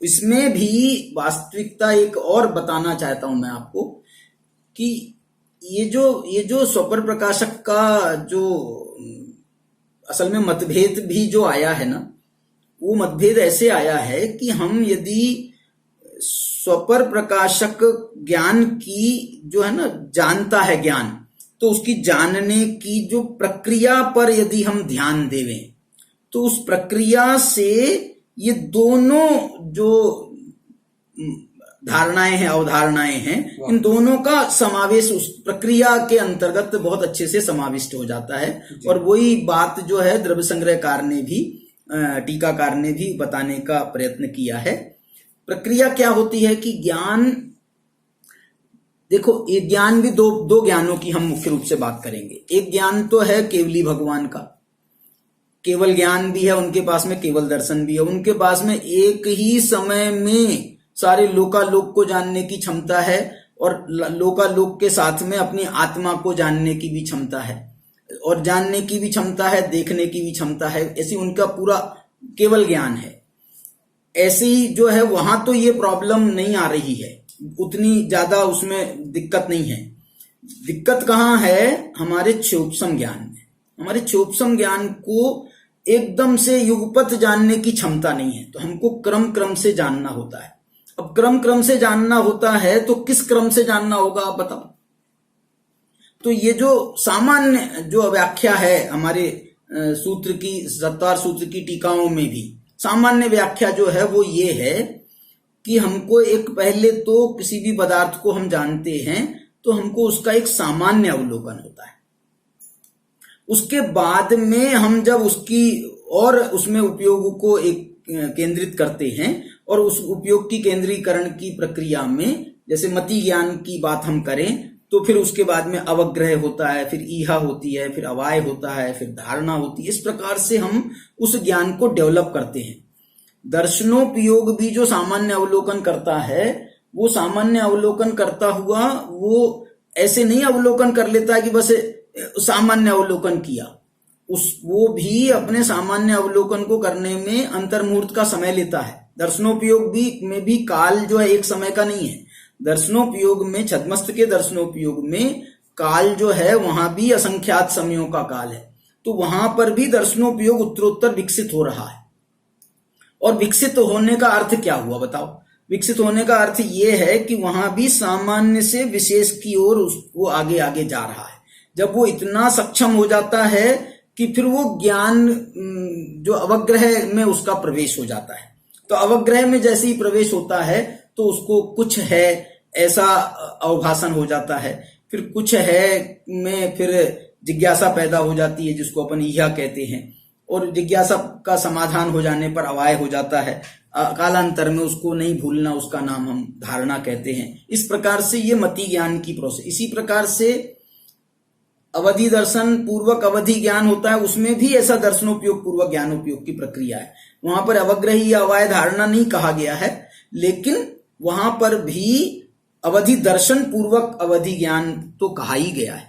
इसमें भी वास्तविकता एक और बताना चाहता हूं मैं आपको कि ये जो स्वपर प्रकाशक का जो असल में मतभेद भी जो आया है ना, वो मतभेद ऐसे आया है कि हम यदि स्वपर प्रकाशक ज्ञान की जो है ना जानता है ज्ञान, तो उसकी जानने की जो प्रक्रिया पर यदि हम ध्यान देवें, तो उस प्रक्रिया से ये दोनों जो धारणाएं हैं, अवधारणाएं हैं, इन दोनों का समावेश उस प्रक्रिया के अंतर्गत बहुत अच्छे से समाविष्ट हो जाता है। और वही बात जो है द्रव्य संग्रहकार ने भी, टीकाकार ने भी बताने का प्रयत्न किया है। प्रक्रिया क्या होती है कि ज्ञान, देखो ये ज्ञान भी दो ज्ञानों की हम मुख्य रूप से बात करेंगे। एक ज्ञान तो है केवली भगवान का, केवल ज्ञान भी है उनके पास में, केवल दर्शन भी है उनके पास में। एक ही समय में सारे लोकालोक को जानने की क्षमता है, और लोकालोक के साथ में अपनी आत्मा को जानने की भी क्षमता है, और जानने की भी क्षमता है, देखने की भी क्षमता है। ऐसी उनका पूरा केवल ज्ञान है। ऐसे ही जो है वहां तो ये प्रॉब्लम नहीं आ रही है, उतनी ज्यादा उसमें दिक्कत नहीं है। दिक्कत कहाँ है? हमारे क्षोभसम ज्ञान में। हमारे क्षोभसम ज्ञान को एकदम से युगपत जानने की क्षमता नहीं है, तो हमको क्रम से जानना होता है। अब क्रम से जानना होता है तो किस क्रम से जानना होगा आप बताओ। तो ये जो सामान्य जो व्याख्या है हमारे सूत्र की, 17 सूत्र की टीकाओं में भी सामान्य व्याख्या जो है वो ये है कि हमको एक, पहले तो किसी भी पदार्थ को हम जानते हैं तो हमको उसका एक सामान्य अवलोकन होता है। उसके बाद में हम जब उसकी और उसमें उपयोग को एक केंद्रित करते हैं, और उस उपयोग की केंद्रीकरण की प्रक्रिया में जैसे मति ज्ञान की बात हम करें तो फिर उसके बाद में अवग्रह होता है, फिर ईहा होती है, फिर अवाय होता है, फिर धारणा होती है। इस प्रकार से हम उस ज्ञान को डेवलप करते हैं। दर्शनोपयोग भी जो सामान्य अवलोकन करता है, वो सामान्य अवलोकन करता हुआ वो ऐसे नहीं अवलोकन कर लेता है कि बस सामान्य अवलोकन किया। वो भी अपने सामान्य अवलोकन को करने में अंतर्मुहूर्त का समय लेता है। दर्शनोपयोग में भी काल जो है एक समय का नहीं है। दर्शनोपयोग में, छद्मस्त के दर्शनोपयोग में काल जो है वहां भी असंख्यात समयों का काल है। तो वहां पर भी दर्शनोपयोग उत्तरोत्तर विकसित हो रहा है। और विकसित होने का अर्थ क्या हुआ बताओ? विकसित होने का अर्थ ये है कि वहां भी सामान्य से विशेष की ओर वो आगे आगे जा रहा है। जब वो इतना सक्षम हो जाता है कि फिर वो ज्ञान जो अवग्रह में उसका प्रवेश हो जाता है, तो अवग्रह में जैसे ही प्रवेश होता है तो उसको कुछ है ऐसा अवभाषण हो जाता है, फिर कुछ है में फिर जिज्ञासा पैदा हो जाती है जिसको अपन इहा कहते हैं, और जिज्ञासा का समाधान हो जाने पर अवाय हो जाता है। कालांतर में उसको नहीं भूलना, उसका नाम हम धारणा कहते हैं। इस प्रकार से ये मति ज्ञान की प्रोसेस। इसी प्रकार से अवधि दर्शन पूर्वक अवधि ज्ञान होता है, उसमें भी ऐसा दर्शनोपयोग पूर्वक ज्ञानोपयोग की प्रक्रिया है। वहां पर अवग्रही या अवाय धारणा नहीं कहा गया है, लेकिन वहां पर भी अवधि दर्शन पूर्वक अवधि ज्ञान तो कहा ही गया है।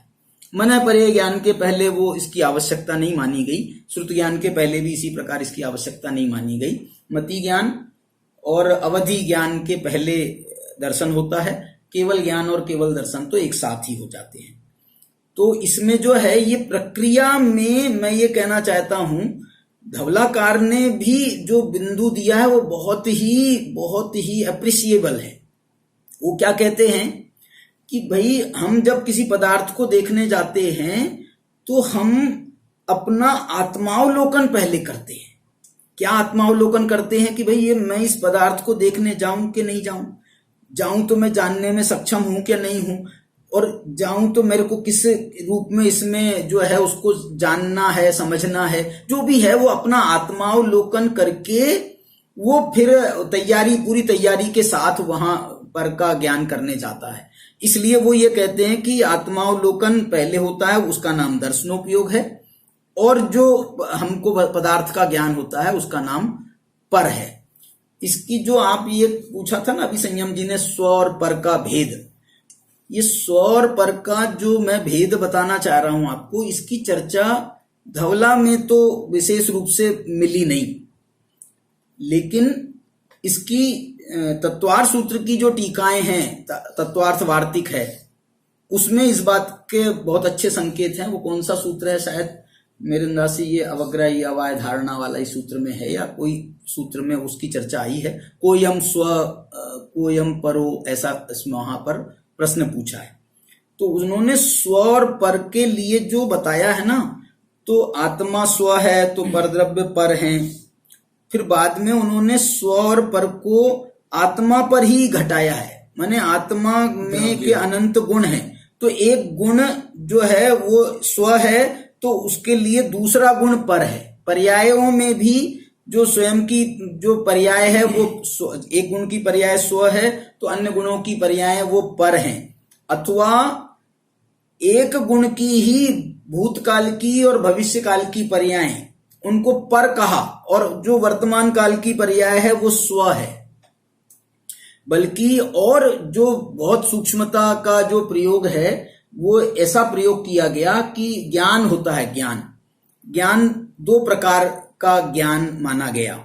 मन पर्याय ज्ञान के पहले वो इसकी आवश्यकता नहीं मानी गई, श्रुत ज्ञान के पहले भी इसी प्रकार इसकी आवश्यकता नहीं मानी गई। मति ज्ञान और अवधि ज्ञान के पहले दर्शन होता है, केवल ज्ञान और केवल दर्शन तो एक साथ ही हो जाते हैं। तो इसमें जो है ये प्रक्रिया में मैं ये कहना चाहता हूं, धवलाकार ने भी जो बिंदु दिया है वो बहुत ही अप्रिशिएबल है। वो क्या कहते हैं कि भाई हम जब किसी पदार्थ को देखने जाते हैं तो हम अपना आत्मावलोकन पहले करते हैं। क्या आत्मावलोकन करते हैं कि भाई ये मैं इस पदार्थ को देखने जाऊं कि नहीं जाऊं तो मैं जानने में सक्षम हूं क्या नहीं हूं, और जाऊं तो मेरे को किस रूप में इसमें जो है उसको जानना है, समझना है, जो भी है वो अपना आत्मावलोकन करके वो फिर पूरी तैयारी के साथ वहां पर का ज्ञान करने जाता है। इसलिए वो ये कहते हैं कि आत्मावलोकन पहले होता है, उसका नाम दर्शनोपयोग है, और जो हमको पदार्थ का ज्ञान होता है उसका नाम पर है। इसकी जो आप ये पूछा था ना अभी संयम जी ने, स्व और पर का भेद, ये स्व और पर का जो मैं भेद बताना चाह रहा हूं आपको, इसकी चर्चा धवला में तो विशेष रूप से मिली नहीं, लेकिन इसकी तत्वार्थ सूत्र की जो टीकाएं हैं, तत्वार्थ वार्तिक है, उसमें इस बात के बहुत अच्छे संकेत हैं। वो कौन सा सूत्र है, शायद मेरे अंदाज से ये अवग्रह या अवाय धारणा वाला इस सूत्र में है, या कोई सूत्र में उसकी चर्चा आई है। कोयम स्व कोयम परो, ऐसा इसमें वहां पर प्रश्न पूछा है। तो उन्होंने स्व और पर के लिए जो बताया है ना, तो आत्मा स्व है तो परद्रव्य पर हैं, फिर बाद में उन्होंने स्व और पर को आत्मा पर ही घटाया है। माने आत्मा में के अनंत गुण हैं, तो एक गुण जो है वो स्व है तो उसके लिए दूसरा गुण पर है। पर्यायों में भी जो स्वयं की जो पर्याय है वो एक गुण की पर्याय स्व है तो अन्य गुणों की पर्याय वो पर हैं, अथवा एक गुण की ही भूतकाल की और भविष्य काल की पर्याय उनको पर कहा, और जो वर्तमान काल की पर्याय है वो स्व है। बल्कि और जो बहुत सूक्ष्मता का जो प्रयोग है वो ऐसा प्रयोग किया गया कि ज्ञान होता है, ज्ञान दो प्रकार का ज्ञान माना गया,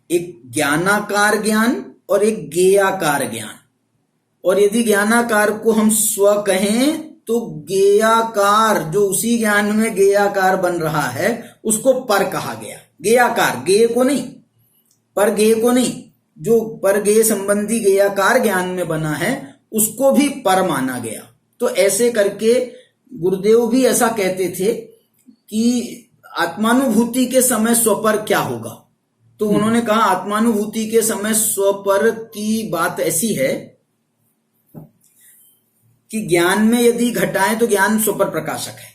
एक ज्ञानाकार ज्ञान और एक गेयाकार ज्ञान। और यदि ज्ञानाकार को हम स्व कहें तो गेयाकार जो उसी ज्ञान में गेयाकार बन रहा है उसको पर कहा गया। गेयाकार, गेय को नहीं, पर गेय को नहीं, जो पर गेय संबंधी गेयाकार ज्ञान में बना है उसको भी पर माना गया। तो ऐसे करके गुरुदेव भी ऐसा कहते थे कि आत्मानुभूति के समय स्वपर क्या होगा। तो उन्होंने कहा आत्मानुभूति के समय स्वपर की बात ऐसी है कि ज्ञान में यदि घटाएं तो ज्ञान स्वपर प्रकाशक है,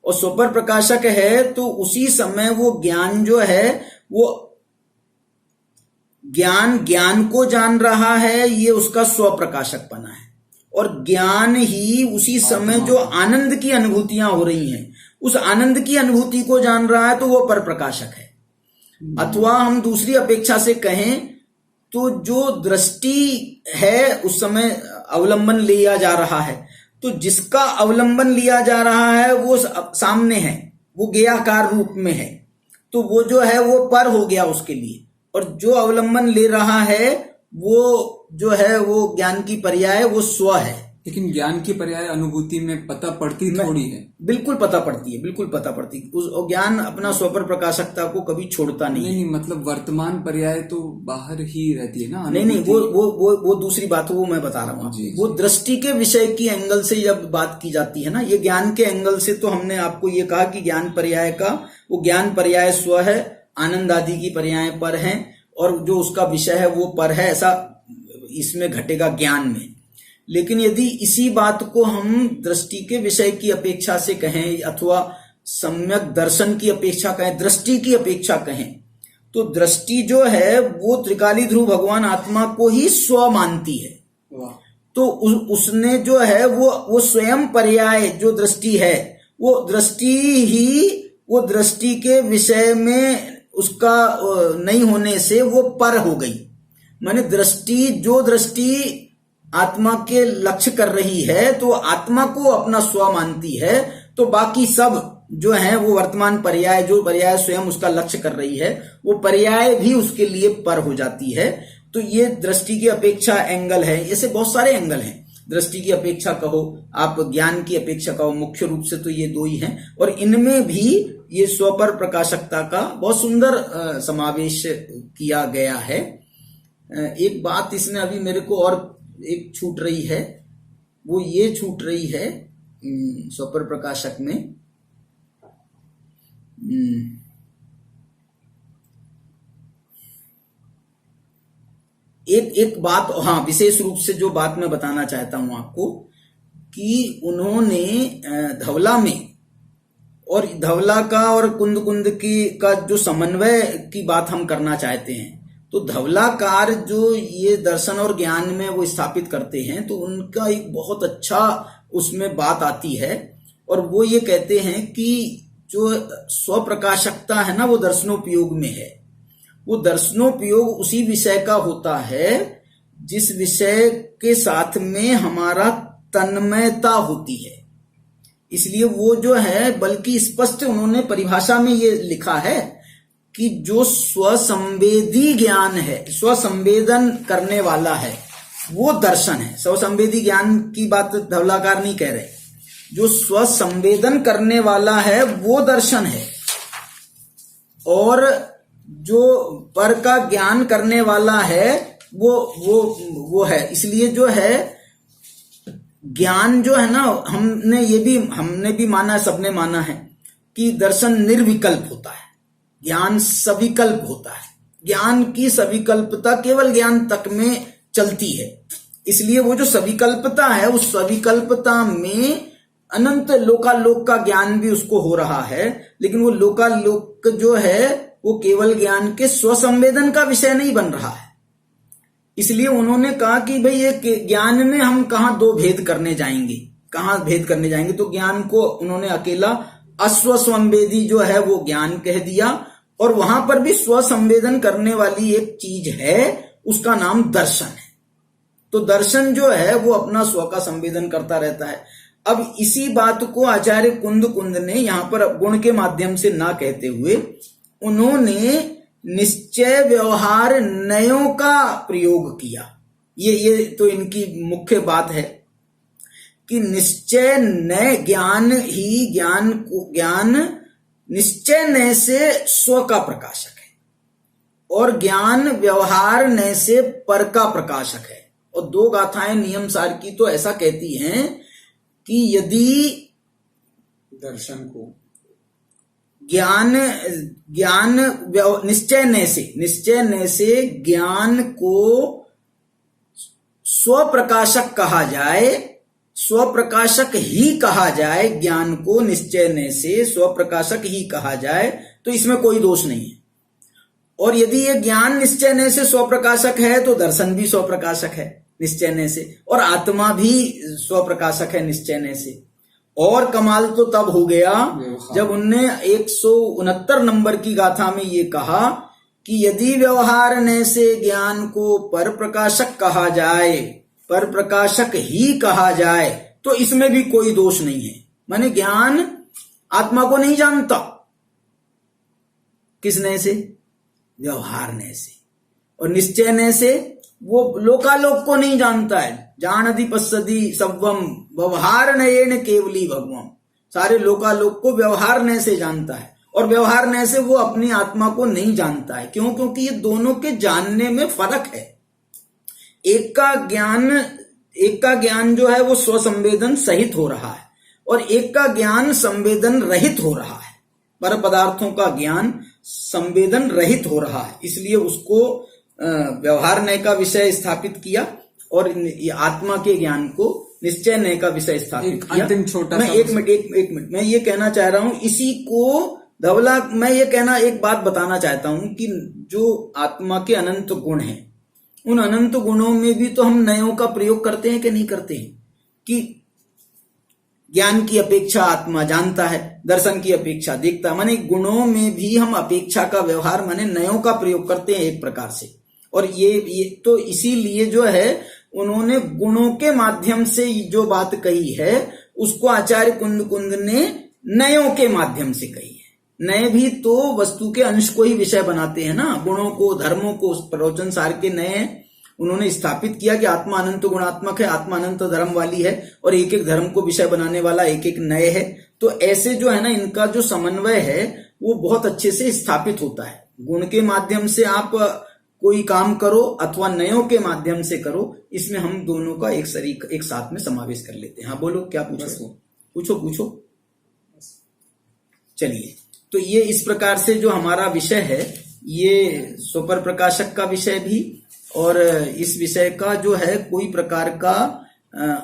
और स्वपर प्रकाशक है तो उसी समय वो ज्ञान जो है वो ज्ञान को जान रहा है, ये उसका स्व प्रकाशकपना है। और ज्ञान ही उसी समय जो आनंद की अनुभूतियां हो रही हैं उस आनंद की अनुभूति को जान रहा है तो वो पर प्रकाशक है। अथवा हम दूसरी अपेक्षा से कहें तो जो दृष्टि है उस समय अवलंबन लिया जा रहा है, तो जिसका अवलंबन लिया जा रहा है वो सामने है, वो गेयाकार रूप में है, तो वो जो है वो पर हो गया उसके लिए। और जो अवलंबन ले रहा है वो जो है वो ज्ञान की पर्याय वो स्व है। लेकिन ज्ञान की पर्याय अनुभूति में पता पड़ती थोड़ी है। बिल्कुल पता पड़ती है, बिल्कुल पता पड़ती है। उस ज्ञान अपना स्वपर प्रकाशकता को कभी छोड़ता नहीं, मतलब वर्तमान पर्याय तो बाहर ही रहती है ना। नहीं, वो दूसरी बात वो मैं बता रहा हूँ। वो दृष्टि के विषय की एंगल से जब बात की जाती है ना, ये ज्ञान के एंगल से तो हमने आपको ये कहा कि ज्ञान पर्याय का वो ज्ञान पर्याय स्व है, आनंद आदि की पर्याय पर हैं, और जो उसका विषय है वो पर है, ऐसा इसमें घटेगा ज्ञान में। लेकिन यदि इसी बात को हम दृष्टि के विषय की अपेक्षा से कहें अथवा सम्यक दर्शन की अपेक्षा कहें, दृष्टि की अपेक्षा कहें, तो दृष्टि जो है वो त्रिकाली ध्रुव भगवान आत्मा को ही स्व मानती है। तो उसने जो है वो स्वयं पर्याय जो दृष्टि है, वो दृष्टि ही वो दृष्टि के विषय में उसका नहीं होने से वो पर हो गई। माने दृष्टि जो दृष्टि आत्मा के लक्ष्य कर रही है तो आत्मा को अपना स्व मानती है, तो बाकी सब जो है वो वर्तमान पर्याय, जो पर्याय स्वयं उसका लक्ष्य कर रही है, वो पर्याय भी उसके लिए पर हो जाती है। तो ये दृष्टि की अपेक्षा एंगल है। ऐसे बहुत सारे एंगल हैं, दृष्टि की अपेक्षा कहो, आप ज्ञान की अपेक्षा कहो, मुख्य रूप से तो ये दो ही हैं। और इनमें भी ये स्वपर प्रकाशकता का बहुत सुंदर समावेश किया गया है। एक बात इसमें अभी मेरे को और एक छूट रही है, वो ये छूट रही है स्वपर प्रकाशक में, एक बात, हाँ, विशेष रूप से जो बात मैं बताना चाहता हूं आपको कि उन्होंने धवला में, और धवला का और कुंद की का जो समन्वय की बात हम करना चाहते हैं, तो धवलाकार जो ये दर्शन और ज्ञान में वो स्थापित करते हैं, तो उनका एक बहुत अच्छा उसमें बात आती है। और वो ये कहते हैं कि जो स्वप्रकाशकता है ना, वो दर्शनोपयोग में है। वो दर्शनोपयोग उसी विषय का होता है जिस विषय के साथ में हमारा तन्मयता होती है। इसलिए वो जो है, बल्कि स्पष्ट उन्होंने परिभाषा में ये लिखा है कि जो स्वसंवेदी ज्ञान है, स्वसंवेदन करने वाला है, वो दर्शन है। स्वसंवेदी ज्ञान की बात धवलाकार नहीं कह रहे, जो स्वसंवेदन करने वाला है वो दर्शन है, और जो पर का ज्ञान करने वाला है वो है। इसलिए जो है ज्ञान जो है ना, हमने भी माना, सबने माना है कि दर्शन निर्विकल्प होता है, ज्ञान सविकल्प होता है। ज्ञान की सविकल्पता केवल ज्ञान तक में चलती है। इसलिए वो जो सविकल्पता है, उस सविकल्पता में अनंत लोकालोक का ज्ञान भी उसको हो रहा है, लेकिन वो लोकालोक जो है वो केवल ज्ञान के स्वसंवेदन का विषय नहीं बन रहा है। इसलिए उन्होंने कहा कि भाई ये ज्ञान में हम कहां दो भेद करने जाएंगे, कहां भेद करने जाएंगे। तो ज्ञान को उन्होंने अकेला अस्वसंवेदी जो है वो ज्ञान कह दिया, और वहां पर भी स्वसंवेदन करने वाली एक चीज है, उसका नाम दर्शन है। तो दर्शन जो है वो अपना स्व का संवेदन करता रहता है। अब इसी बात को आचार्य कुंद ने यहां पर गुण के माध्यम से ना कहते हुए उन्होंने निश्चय व्यवहार नयों का प्रयोग किया। ये तो इनकी मुख्य बात है कि निश्चय नय ज्ञान ही ज्ञान निश्चय नय से स्व का प्रकाशक है, और ज्ञान व्यवहार नय से पर का प्रकाशक है। और दो गाथाएं नियम सार की तो ऐसा कहती हैं कि यदि दर्शन को ज्ञान निश्चय नय से ज्ञान को स्वप्रकाशक कहा जाए, स्वप्रकाशक ही कहा जाए, ज्ञान को निश्चय नय से स्वप्रकाशक ही कहा जाए, तो इसमें कोई दोष नहीं है। और यदि ये ज्ञान निश्चय नय से स्वप्रकाशक है तो दर्शन भी स्वप्रकाशक है निश्चय नय से, और आत्मा भी स्वप्रकाशक है निश्चय नय से। और कमाल तो तब हो गया जब उनने 169 नंबर की गाथा में ये कहा कि यदि व्यवहार नय से ज्ञान को पर प्रकाशक कहा जाए, पर प्रकाशक ही कहा जाए, तो इसमें भी कोई दोष नहीं है। माने ज्ञान आत्मा को नहीं जानता, किस नय से? व्यवहार नय से। और निश्चय नय से वो लोकालोक को नहीं जानता है। जानति पश्यति सव्वम व्यवहार नयेन केवली भगवम, सारे लोकालोक को व्यवहार नय से जानता है, और व्यवहार नय से वो अपनी आत्मा को नहीं जानता है। क्यों? क्योंकि ये दोनों के जानने में फर्क है। एक का ज्ञान जो है वो स्वसंवेदन सहित हो रहा है, और एक का ज्ञान संवेदन रहित हो रहा है। पर पदार्थों का ज्ञान संवेदन रहित हो रहा है, इसलिए उसको व्यवहार नय का विषय स्थापित किया और आत्मा के ज्ञान को निश्चय नय का विषय स्थापित किया। अंतिम छोटा मैं एक मिनट मैं ये कहना चाह रहा हूं, इसी को धवला, मैं ये कहना एक बात बताना चाहता हूं कि जो आत्मा के अनंत गुण हैं, उन अनंत गुणों में भी तो हम नयों का प्रयोग करते हैं कि नहीं करते हैं? कि ज्ञान की अपेक्षा आत्मा जानता है, दर्शन की अपेक्षा देखता है, माने गुणों में भी हम अपेक्षा का व्यवहार माने नयों का प्रयोग करते हैं एक प्रकार से। और ये तो इसीलिए जो है उन्होंने गुणों के माध्यम से जो बात कही है उसको आचार्य कुंद ने नयों के माध्यम से कही है। नए भी तो वस्तु के अंश को ही विषय बनाते हैं ना, गुणों को, धर्मों को। प्रवचन सार के नए उन्होंने स्थापित किया कि आत्मा अनंत गुणात्मक है, आत्मा अनंत धर्म वाली है और एक एक धर्म को विषय बनाने वाला एक एक नए है। तो ऐसे जो है ना, इनका जो समन्वय है वो बहुत अच्छे से स्थापित होता है। गुण के माध्यम से आप कोई काम करो अथवा नयों के माध्यम से करो, इसमें हम दोनों का एक साथ में समावेश कर लेते हैं। हाँ बोलो, क्या पूछो। चलिए, तो ये इस प्रकार से जो हमारा विषय है, ये स्वपर प्रकाशक का विषय भी, और इस विषय का जो है कोई प्रकार का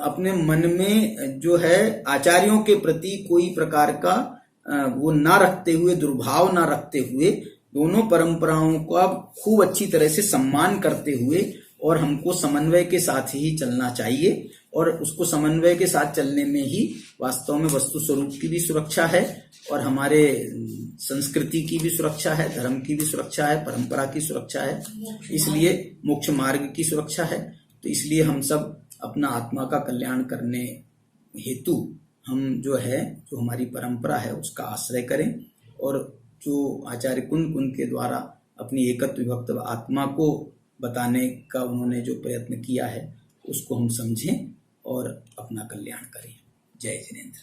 अपने मन में जो है आचार्यों के प्रति कोई प्रकार का वो ना रखते हुए, दुर्भाव ना रखते हुए, दोनों परंपराओं का खूब अच्छी तरह से सम्मान करते हुए, और हमको समन्वय के साथ ही चलना चाहिए। और उसको समन्वय के साथ चलने में ही वास्तव में वस्तु स्वरूप की भी सुरक्षा है और हमारे संस्कृति की भी सुरक्षा है, धर्म की भी सुरक्षा है, परंपरा की सुरक्षा है, इसलिए मोक्ष मार्ग की सुरक्षा है। तो इसलिए हम सब अपना आत्मा का कल्याण करने हेतु हम जो है, जो हमारी परंपरा है उसका आश्रय करें, और जो आचार्य कुंद के द्वारा अपनी एकत्व विभक्त आत्मा को बताने का उन्होंने जो प्रयत्न किया है उसको हम समझें और अपना कल्याण करें। जय जिनेंद्र।